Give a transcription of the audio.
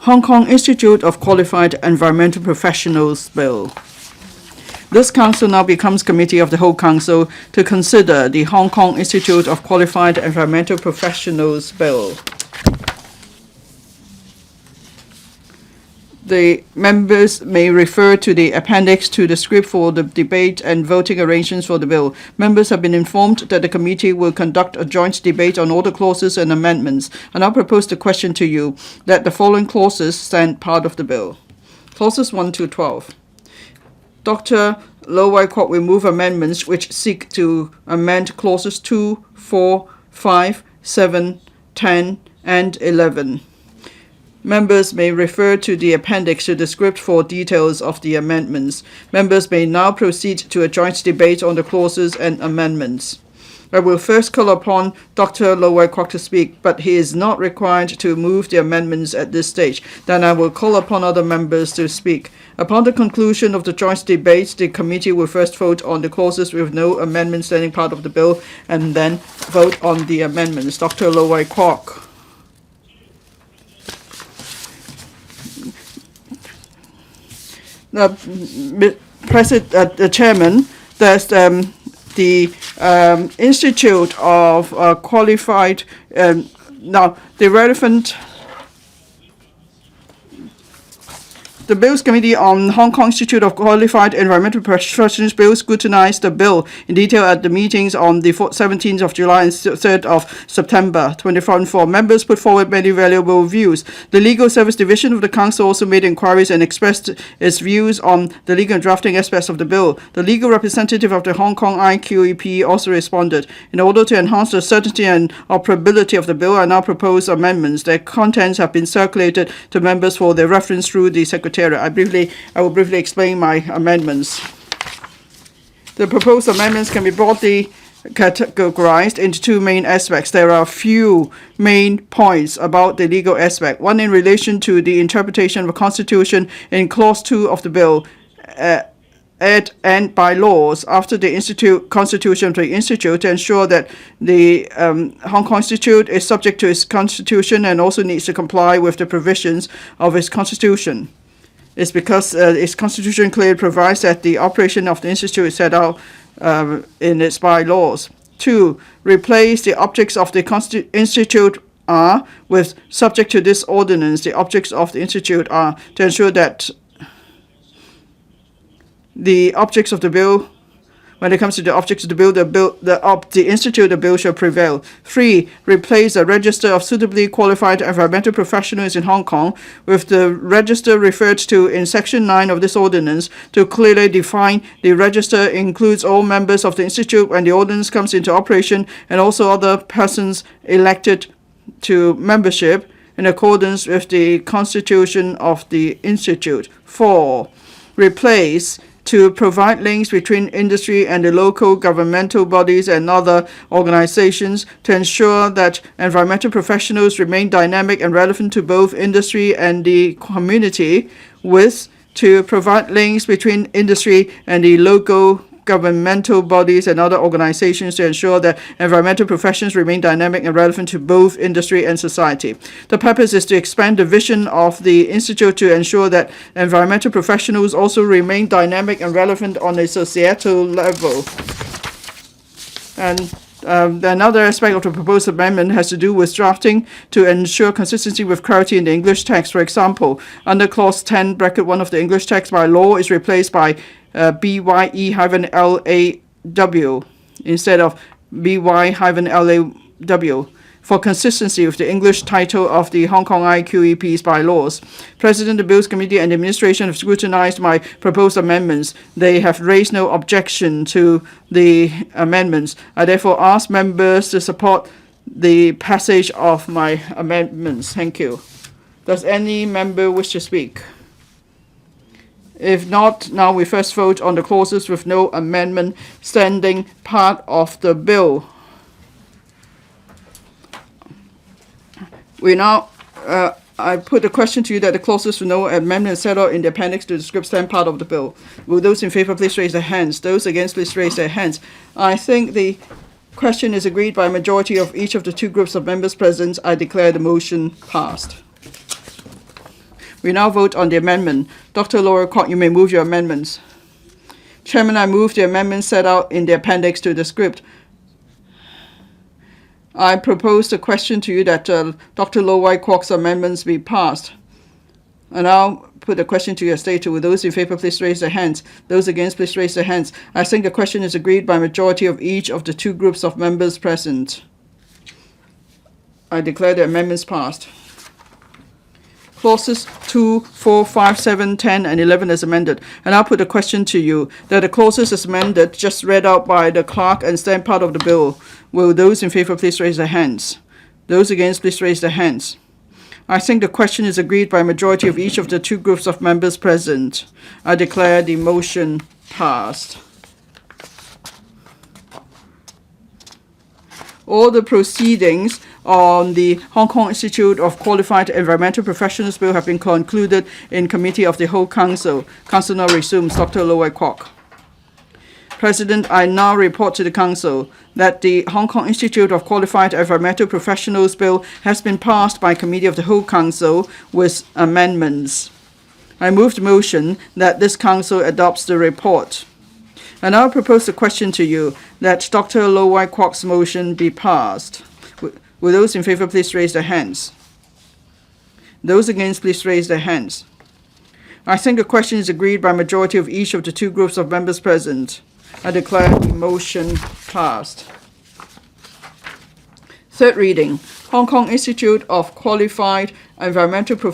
Hong Kong Institute of Qualified Environmental Professionals Bill. This council now becomes Committee of the Whole Council to consider the Hong Kong Institute of Qualified Environmental Professionals Bill. The members may refer to the appendix to the script for the debate and voting arrangements for the bill. Members have been informed that the committee will conduct a joint debate on all the clauses and amendments. I now propose the question to you that the following clauses stand part of the bill. Clauses 1 to 12. Dr. Lo Wai-kwok will move amendments which seek to amend clauses 2, 4, 5, 7, 10, and 11. Members may refer to the appendix to the script for details of the amendments. Members may now proceed to a joint debate on the clauses and amendments. I will first call upon Dr. Lo Wai-kwok to speak, but he is not required to move the amendments at this stage. Then I will call upon other members to speak. Upon the conclusion of the joint debate, the committee will first vote on the clauses with no amendments standing part of the bill, and then vote on the amendments. Dr. Lo Wai-kwok. The Chairman, there's the Institute of Qualified, now the relevant, the Bills Committee on Hong Kong Institute of Qualified Environmental Professionals Bill scrutinized the bill in detail at the meetings on the 17th of July and 3rd of September 2004. Members put forward many valuable views. The Legal Service Division of the Council also made inquiries and expressed its views on the legal and drafting aspects of the bill. The legal representative of the Hong Kong IQEP also responded. In order to enhance the certainty and operability of the bill, I now propose amendments. Their contents have been circulated to members for their reference through the Secretariat. I will briefly explain my amendments. The proposed amendments can be broadly categorized into two main aspects. There are a few main points about the legal aspect. One in relation to the interpretation of the Constitution in Clause 2 of the bill. And by laws after the Constitution of the Institute to ensure that the Hong Kong Institute is subject to its Constitution and also needs to comply with the provisions of its Constitution. It's because its Constitution clearly provides that the operation of the Institute is set out in its bylaws. 2. Replace the objects of the Institute are with subject to this ordinance. The objects of the Institute are to ensure that the objects of the bill, when it comes to the objects of the bill, the Institute, the bill shall prevail. 3. Replace a register of suitably qualified environmental professionals in Hong Kong with the register referred to in Section 9 of this ordinance to clearly define the register includes all members of the Institute when the ordinance comes into operation and also other persons elected to membership in accordance with the Constitution of the Institute. 4. Replace to provide links between industry and the local governmental bodies and other organizations to ensure that environmental professionals remain dynamic and relevant to both industry and the community, with to provide links between industry and the local governmental bodies and other organizations to ensure that environmental professions remain dynamic and relevant to both industry and society. The purpose is to expand the vision of the Institute to ensure that environmental professionals also remain dynamic and relevant on a societal level. And another aspect of the proposed amendment has to do with drafting to ensure consistency with clarity in the English text. For example, under Clause 10(1) of the English text, by law is replaced by BYE-LAW instead of BY-LAW for consistency with the English title of the Hong Kong IQEP's bylaws. President of the Bills Committee and the Administration have scrutinized my proposed amendments. They have raised no objection to the amendments. I therefore ask members to support the passage of my amendments. Thank you. Does any member wish to speak? If not, now we first vote on the clauses with no amendment standing part of the bill. We now, I put a question to you that the clauses with no amendment set out in the appendix to the script stand part of the bill. Will those in favor please raise their hands? Those against please raise their hands. I think the question is agreed by a majority of each of the two groups of members present. I declare the motion passed. We now vote on the amendment. Dr. Lo Wai-kwok, you may move your amendments. Chairman, I move the amendments set out in the appendix to the script. I propose the question to you that Dr. Lo Wai-kwok's amendments be passed. And I'll put the question to you as stated. Will those in favor please raise their hands? Those against please raise their hands. I think the question is agreed by majority of each of the two groups of members present. I declare the amendments passed. Clauses 2, 4, 5, 7, 10, and 11 as amended. And I'll put the question to you that the clauses as amended, just read out by the clerk and stand part of the bill. Will those in favor please raise their hands? Those against please raise their hands. I think the question is agreed by a majority of each of the two groups of members present. I declare the motion passed. All the proceedings on the Hong Kong Institute of Qualified Environmental Professionals Bill have been concluded in Committee of the Whole Council. Council now resumes. Dr. Lo Wai-kwok. President, I now report to the Council that the Hong Kong Institute of Qualified Environmental Professionals Bill has been passed by Committee of the Whole Council with amendments. I move the motion that this Council adopts the report. And I propose the question to you that Dr. Lo Wai-kwok's motion be passed. Will those in favor please raise their hands? Those against please raise their hands. I think the question is agreed by a majority of each of the two groups of members present. I declare the motion passed. Third reading. Hong Kong Institute of Qualified Environmental Professionals